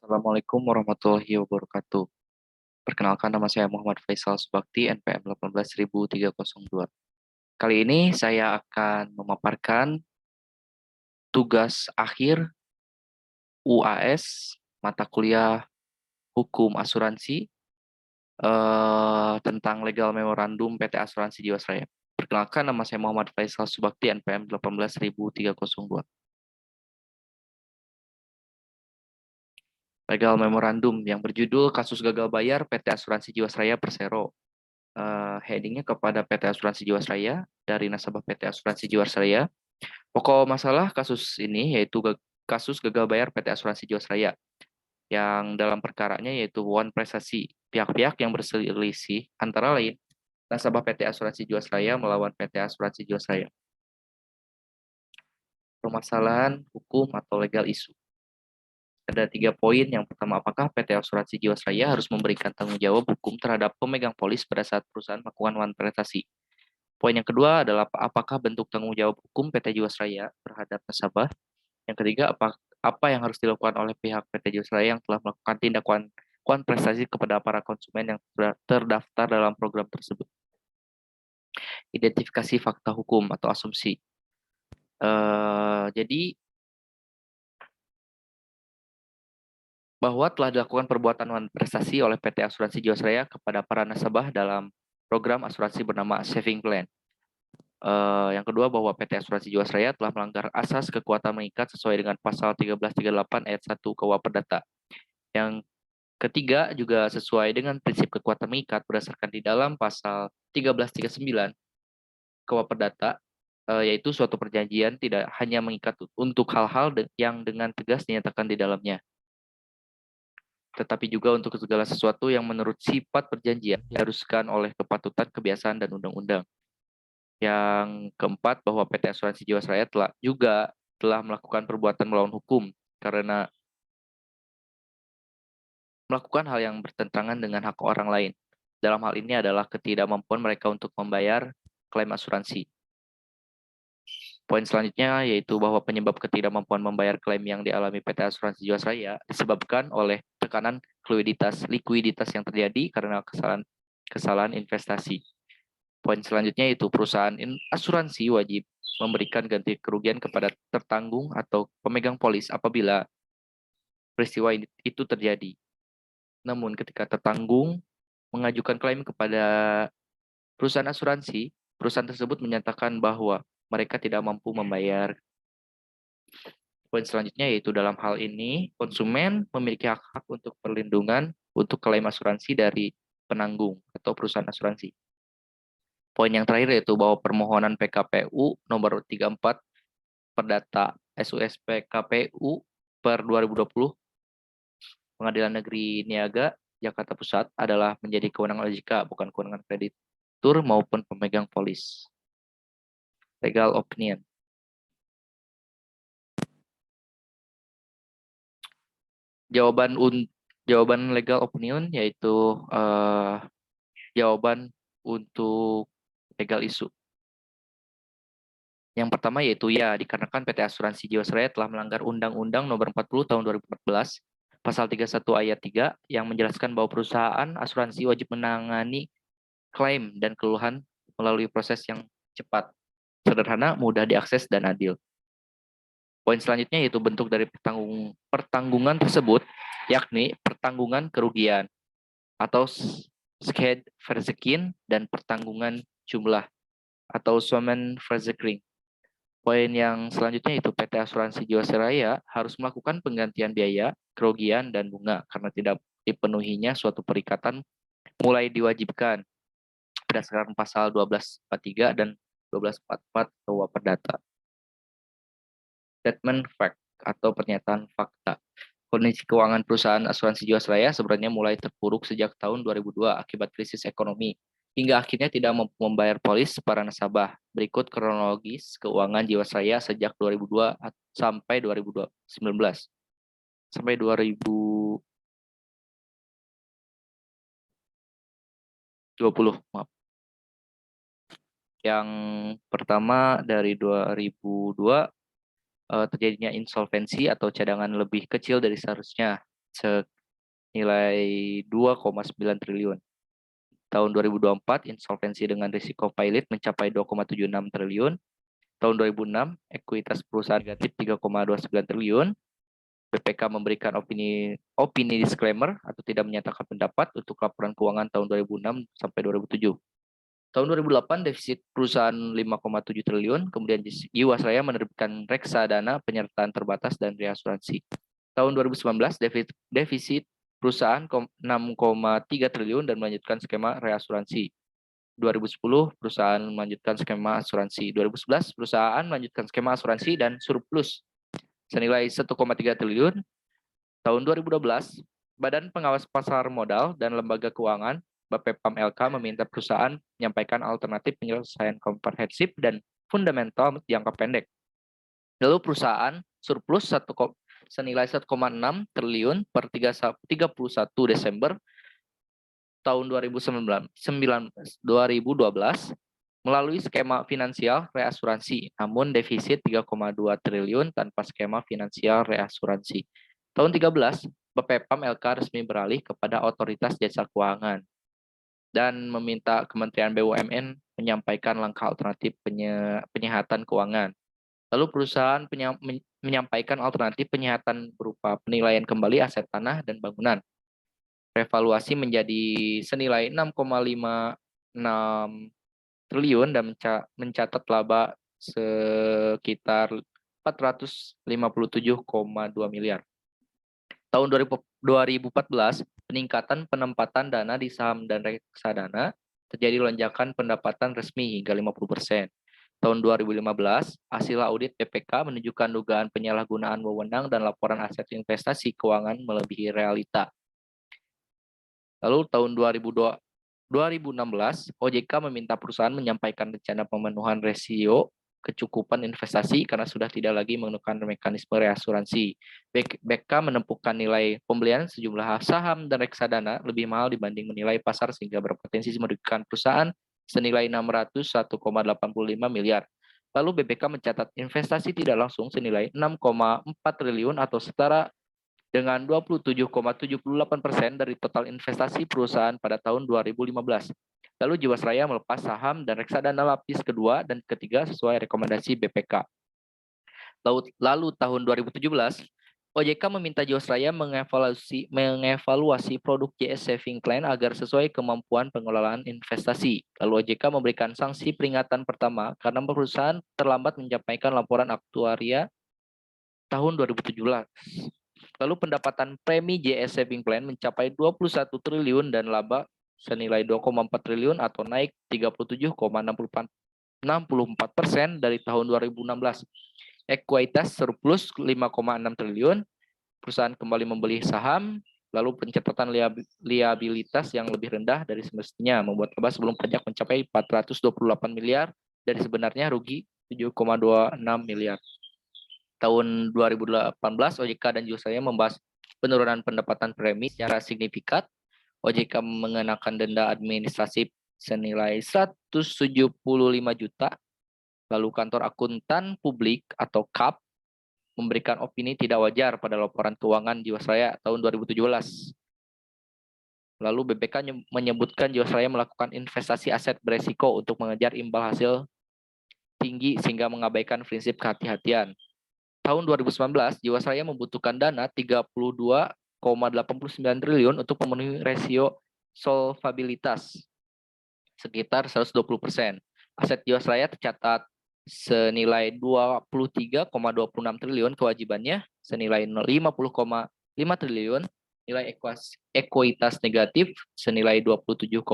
Assalamualaikum warahmatullahi wabarakatuh. Perkenalkan, nama saya Muhammad Faisal Subakti, NPM 18.302. Kali ini saya akan memaparkan tugas akhir UAS mata kuliah Hukum Asuransi tentang Legal Memorandum PT Asuransi Jiwasraya. Perkenalkan, nama saya Muhammad Faisal Subakti, NPM 18.302. Legal Memorandum yang berjudul Kasus Gagal Bayar PT Asuransi Jiwasraya Persero. Headingnya kepada PT Asuransi Jiwasraya dari nasabah PT Asuransi Jiwasraya. Pokok masalah kasus ini yaitu kasus gagal bayar PT Asuransi Jiwasraya yang dalam perkaranya yaitu wan prestasi pihak-pihak yang berselisih antara lain nasabah PT Asuransi Jiwasraya melawan PT Asuransi Jiwasraya. Permasalahan hukum atau legal isu. Ada 3 poin. Yang pertama, apakah PT Asuransi Jiwasraya harus memberikan tanggung jawab hukum terhadap pemegang polis pada saat perusahaan melakukan wan prestasi? Poin yang kedua adalah apakah bentuk tanggung jawab hukum PT Jiwasraya terhadap nasabah? Yang ketiga, apa yang harus dilakukan oleh pihak PT Jiwasraya yang telah melakukan tindak wan prestasi kepada para konsumen yang terdaftar dalam program tersebut? Identifikasi fakta hukum atau asumsi. Jadi bahwa telah dilakukan perbuatan wan prestasi oleh PT Asuransi Jiwasraya kepada para nasabah dalam program asuransi bernama Saving Plan. Yang kedua, bahwa PT Asuransi Jiwasraya telah melanggar asas kekuatan mengikat sesuai dengan pasal 1338 ayat 1 KUH Perdata. Yang ketiga, juga sesuai dengan prinsip kekuatan mengikat berdasarkan di dalam pasal 1339 KUH Perdata, yaitu suatu perjanjian tidak hanya mengikat untuk hal-hal yang dengan tegas dinyatakan di dalamnya, tetapi juga untuk segala sesuatu yang menurut sifat perjanjian diharuskan oleh kepatutan, kebiasaan, dan undang-undang. Yang keempat, bahwa PT Asuransi Jiwasraya telah melakukan perbuatan melawan hukum karena melakukan hal yang bertentangan dengan hak orang lain. Dalam hal ini adalah ketidakmampuan mereka untuk membayar klaim asuransi. Poin selanjutnya yaitu bahwa penyebab ketidakmampuan membayar klaim yang dialami PT Asuransi Jiwasraya disebabkan oleh tekanan likuiditas yang terjadi karena kesalahan investasi. Poin selanjutnya yaitu perusahaan asuransi wajib memberikan ganti kerugian kepada tertanggung atau pemegang polis apabila peristiwa itu terjadi. Namun ketika tertanggung mengajukan klaim kepada perusahaan asuransi, perusahaan tersebut menyatakan bahwa mereka tidak mampu membayar. Poin selanjutnya yaitu dalam hal ini konsumen memiliki hak untuk perlindungan untuk klaim asuransi dari penanggung atau perusahaan asuransi. Poin yang terakhir yaitu bahwa permohonan PKPU nomor 34 Perdata SUSP KPU per 2020 Pengadilan Negeri Niaga Jakarta Pusat adalah menjadi kewenangan OJK, bukan kewenangan kreditur maupun pemegang polis. Legal opinion. Jawaban legal opinion yaitu jawaban untuk legal isu. Yang pertama yaitu ya, dikarenakan PT Asuransi Jiwasraya telah melanggar Undang-Undang Nomor 40 Tahun 2014 Pasal 31 Ayat 3 yang menjelaskan bahwa perusahaan asuransi wajib menangani klaim dan keluhan melalui proses yang cepat, sederhana, mudah diakses, dan adil. Poin selanjutnya yaitu bentuk dari pertanggungan tersebut, yakni pertanggungan kerugian atau Schadverzekering dan pertanggungan jumlah atau Summenverzekering. Poin yang selanjutnya itu PT Asuransi Jiwasraya harus melakukan penggantian biaya, kerugian, dan bunga karena tidak dipenuhinya suatu perikatan mulai diwajibkan berdasarkan pasal 1243 dan 1244 KUH Perdata. Statement fact atau pernyataan fakta. Kondisi keuangan perusahaan asuransi Jiwasraya sebenarnya mulai terpuruk sejak tahun 2002 akibat krisis ekonomi hingga akhirnya tidak mampu membayar polis para nasabah. Berikut kronologis keuangan Jiwasraya sejak 2002 sampai 2019. Sampai 2020, maaf. Yang pertama dari 2002 terjadinya insolvensi atau cadangan lebih kecil dari seharusnya. senilai 2,9 triliun. Tahun 2024, insolvensi dengan risiko pilot mencapai 2,76 triliun. Tahun 2006, ekuitas perusahaan negatif 3,29 triliun. BPK memberikan opini disclaimer atau tidak menyatakan pendapat untuk laporan keuangan tahun 2006 sampai 2007. Tahun 2008, defisit perusahaan 5,7 triliun, kemudian Jiwasraya menerbitkan reksadana penyertaan terbatas dan reasuransi. Tahun 2019, defisit perusahaan 6,3 triliun dan melanjutkan skema reasuransi. 2010, perusahaan melanjutkan skema asuransi. 2011, perusahaan melanjutkan skema asuransi dan surplus senilai 1,3 triliun. Tahun 2012, Badan Pengawas Pasar Modal dan Lembaga Keuangan Bapepam LK meminta perusahaan menyampaikan alternatif penyelesaian komprehensif dan fundamental jangka pendek. Lalu perusahaan surplus senilai 1,6 triliun per 31 Desember tahun 2012 melalui skema finansial reasuransi, namun defisit 3,2 triliun tanpa skema finansial reasuransi. Tahun 13, Bapepam LK resmi beralih kepada Otoritas Jasa Keuangan dan meminta Kementerian BUMN menyampaikan langkah alternatif penyihatan keuangan. Lalu perusahaan menyampaikan alternatif penyihatan berupa penilaian kembali aset tanah dan bangunan. Revaluasi menjadi senilai 6,56 triliun dan mencatat laba sekitar 457,2 miliar. Tahun 2014, peningkatan penempatan dana di saham dan reksadana terjadi lonjakan pendapatan resmi hingga 50%. Tahun 2015, hasil audit BPK menunjukkan dugaan penyalahgunaan wewenang dan laporan aset investasi keuangan melebihi realita. Lalu tahun 2016, OJK meminta perusahaan menyampaikan rencana pemenuhan rasio kecukupan investasi karena sudah tidak lagi menggunakan mekanisme reasuransi. BK menempuhkan nilai pembelian sejumlah saham dan reksadana lebih mahal dibanding menilai pasar sehingga berpotensi merugikan perusahaan senilai 601,85 miliar. Lalu BPK mencatat investasi tidak langsung senilai 6,4 triliun atau setara dengan 27,78% dari total investasi perusahaan pada tahun 2015. Lalu Jiwasraya melepas saham dan reksadana lapis kedua dan ketiga sesuai rekomendasi BPK. Lalu tahun 2017, OJK meminta Jiwasraya mengevaluasi produk JS Saving Plan agar sesuai kemampuan pengelolaan investasi. Lalu OJK memberikan sanksi peringatan pertama karena perusahaan terlambat menyampaikan laporan aktuaria tahun 2017. Lalu pendapatan premi JS Saving Plan mencapai 21 triliun dan laba senilai 2,4 triliun atau naik 37,64% dari tahun 2016. Ekuitas surplus 5,6 triliun, perusahaan kembali membeli saham, lalu pencatatan liabilitas yang lebih rendah dari semestinya membuat laba sebelum pajak mencapai 428 miliar dari sebenarnya rugi 7,26 miliar. Tahun 2018, OJK dan Jiwasraya membahas penurunan pendapatan premi secara signifikan. OJK mengenakan denda administratif senilai 175 juta. Lalu kantor akuntan publik atau KAP memberikan opini tidak wajar pada laporan keuangan Jiwasraya tahun 2017. Lalu BPK menyebutkan Jiwasraya melakukan investasi aset beresiko untuk mengejar imbal hasil tinggi sehingga mengabaikan prinsip kehati-hatian. Tahun 2019, Jiwasraya membutuhkan dana 32,89 triliun untuk memenuhi rasio solvabilitas sekitar 120%. Aset Jiwasraya tercatat senilai 23,26 triliun, kewajibannya senilai 50,5 triliun, nilai ekuitas negatif senilai 27,24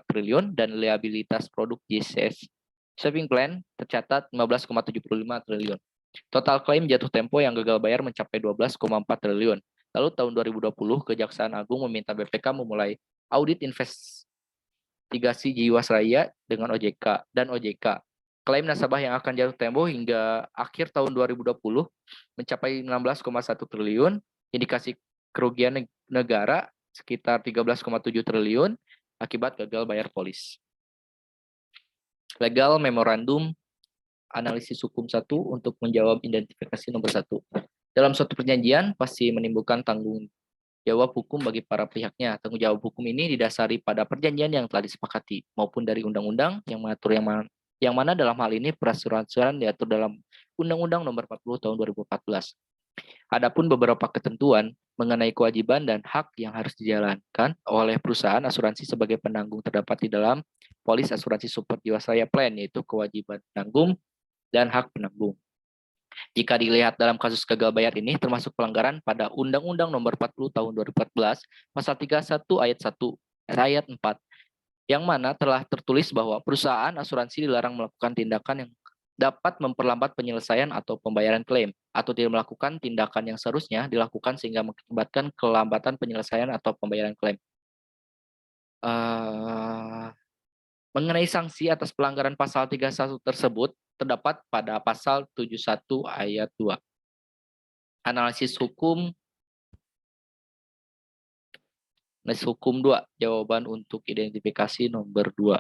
triliun, dan liabilitas produk JS Saving Plan tercatat 15,75 triliun. Total klaim jatuh tempo yang gagal bayar mencapai 12,4 triliun. Lalu tahun 2020, Kejaksaan Agung meminta BPK memulai audit investigasi Jiwasraya dengan OJK dan OJK. Klaim nasabah yang akan jatuh tempo hingga akhir tahun 2020 mencapai 16,1 triliun, indikasi kerugian negara sekitar 13,7 triliun akibat gagal bayar polis. Legal Memorandum Analisis Hukum 1 untuk menjawab identifikasi nomor 1. Dalam suatu perjanjian pasti menimbulkan tanggung jawab hukum bagi para pihaknya. Tanggung jawab hukum ini didasari pada perjanjian yang telah disepakati maupun dari undang-undang yang mengatur yang mana dalam hal ini perasuransian diatur dalam Undang-Undang Nomor 40 Tahun 2014. Adapun beberapa ketentuan mengenai kewajiban dan hak yang harus dijalankan oleh perusahaan asuransi sebagai penanggung terdapat di dalam polis asuransi super jiwasraya plan, yaitu kewajiban penanggung dan hak penanggung. Jika dilihat dalam kasus gagal bayar ini termasuk pelanggaran pada Undang-Undang Nomor 40 Tahun 2014 Pasal 31 ayat 1 ayat 4 yang mana telah tertulis bahwa perusahaan asuransi dilarang melakukan tindakan yang dapat memperlambat penyelesaian atau pembayaran klaim atau tidak melakukan tindakan yang seharusnya dilakukan sehingga mengakibatkan kelambatan penyelesaian atau pembayaran klaim. Mengenai sanksi atas pelanggaran pasal 31 tersebut terdapat pada pasal 71 ayat 2. Analisis hukum 2, jawaban untuk identifikasi nomor 2.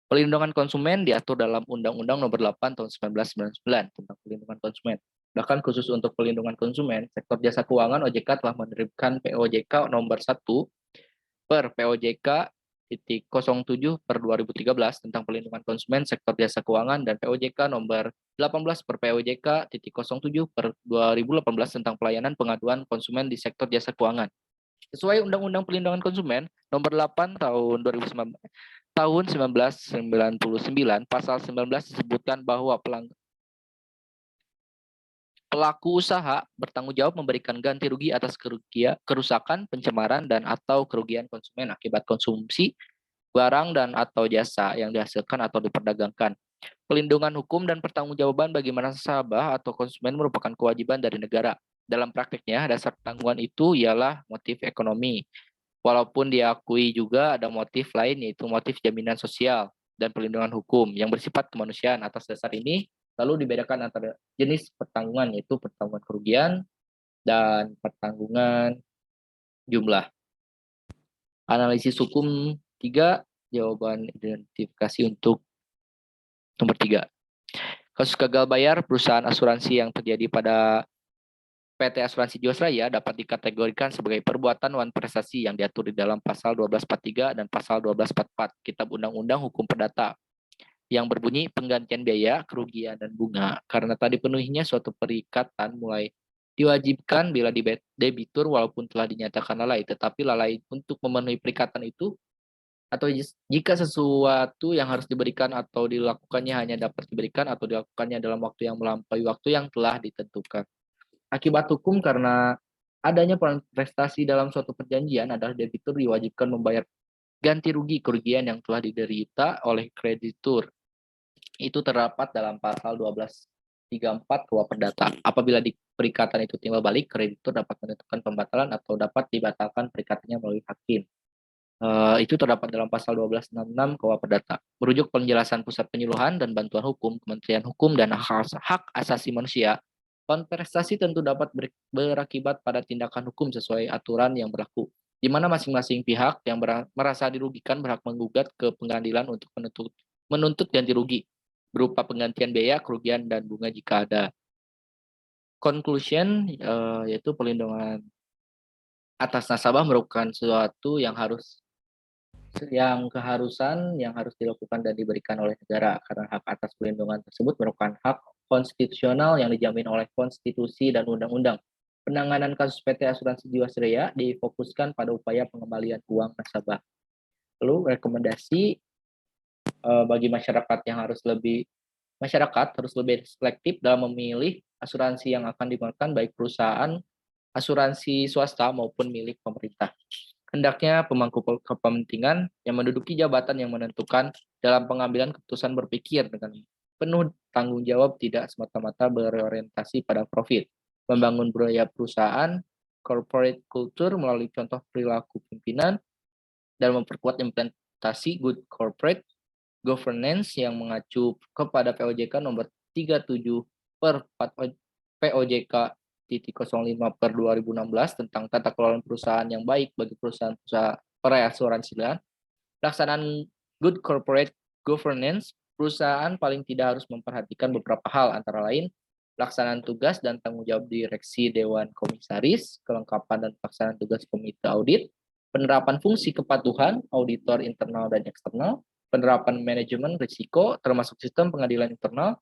Pelindungan konsumen diatur dalam Undang-Undang Nomor 8 Tahun 1999 tentang pelindungan konsumen. Bahkan khusus untuk pelindungan konsumen, sektor jasa keuangan OJK telah menerbitkan POJK nomor 1 per POJK 07 per 2013 tentang pelindungan konsumen sektor jasa keuangan dan POJK nomor 18 per POJK 07 per 2018 tentang pelayanan pengaduan konsumen di sektor jasa keuangan. Sesuai Undang-Undang Perlindungan Konsumen Nomor 8 Tahun 2019 tahun 1999 pasal 19 disebutkan bahwa pelaku usaha bertanggung jawab memberikan ganti rugi atas kerusakan, pencemaran dan atau kerugian konsumen akibat konsumsi barang dan atau jasa yang dihasilkan atau diperdagangkan. Pelindungan hukum dan pertanggungjawaban bagi nasabah atau konsumen merupakan kewajiban dari negara. Dalam praktiknya, dasar tanggungan itu ialah motif ekonomi. Walaupun diakui juga ada motif lain, yaitu motif jaminan sosial dan perlindungan hukum yang bersifat kemanusiaan. Atas dasar ini, lalu dibedakan antara jenis pertanggungan, yaitu pertanggungan kerugian dan pertanggungan jumlah. Analisis hukum 3, jawaban identifikasi untuk nomor 3. Kasus gagal bayar perusahaan asuransi yang terjadi pada PT Asuransi Jiwasraya dapat dikategorikan sebagai perbuatan wan prestasi yang diatur di dalam pasal 1243 dan pasal 1244 Kitab Undang-Undang Hukum Perdata yang berbunyi penggantian biaya, kerugian, dan bunga karena tak dipenuhinya suatu perikatan mulai diwajibkan bila debitur walaupun telah dinyatakan lalai, tetapi lalai untuk memenuhi perikatan itu atau jika sesuatu yang harus diberikan atau dilakukannya hanya dapat diberikan atau dilakukannya dalam waktu yang melampaui waktu yang telah ditentukan. Akibat hukum karena adanya prestasi dalam suatu perjanjian adalah debitur diwajibkan membayar ganti rugi kerugian yang telah diderita oleh kreditur. Itu terdapat dalam pasal 1234 KUH Perdata. Apabila di perikatan itu timbal balik, kreditur dapat menentukan pembatalan atau dapat dibatalkan perikatannya melalui hakim. Itu terdapat dalam pasal 1266 KUH Perdata. Merujuk penjelasan Pusat Penyuluhan dan Bantuan Hukum, Kementerian Hukum dan Hak Asasi Manusia, kontestasi tentu dapat berakibat pada tindakan hukum sesuai aturan yang berlaku, di mana masing-masing pihak yang merasa dirugikan berhak menggugat ke pengadilan untuk menuntut ganti rugi berupa penggantian biaya, kerugian, dan bunga jika ada. Conclusion, yaitu pelindungan atas nasabah merupakan sesuatu yang keharusan yang harus dilakukan dan diberikan oleh negara karena hak atas perlindungan tersebut merupakan hak konstitusional yang dijamin oleh konstitusi dan undang-undang. Penanganan kasus PT Asuransi Jiwasraya difokuskan pada upaya pengembalian uang nasabah. Lalu rekomendasi bagi masyarakat harus lebih selektif dalam memilih asuransi yang akan digunakan baik perusahaan asuransi swasta maupun milik pemerintah. Hendaknya pemangku kepentingan yang menduduki jabatan yang menentukan dalam pengambilan keputusan berpikir dengan penuh tanggung jawab, tidak semata-mata berorientasi pada profit, membangun budaya perusahaan, corporate culture melalui contoh perilaku pimpinan, dan memperkuat implementasi good corporate governance yang mengacu kepada POJK nomor 37 per POJK 05 per 2016 tentang tata kelola perusahaan yang baik bagi perusahaan-perusahaan perasuransian. Pelaksanaan good corporate governance, perusahaan paling tidak harus memperhatikan beberapa hal, antara lain pelaksanaan tugas dan tanggung jawab direksi Dewan Komisaris, kelengkapan dan pelaksanaan tugas komite audit, penerapan fungsi kepatuhan auditor internal dan eksternal, penerapan manajemen risiko termasuk sistem pengadilan internal,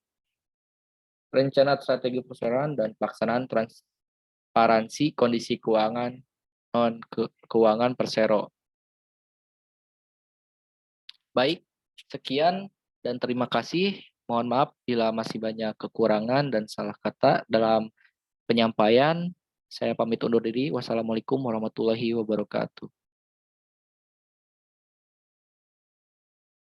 rencana strategi perusahaan dan pelaksanaan transparansi kondisi keuangan non keuangan persero. Baik, sekian dan terima kasih. Mohon maaf bila masih banyak kekurangan dan salah kata dalam penyampaian. Saya pamit undur diri. Wassalamualaikum warahmatullahi wabarakatuh.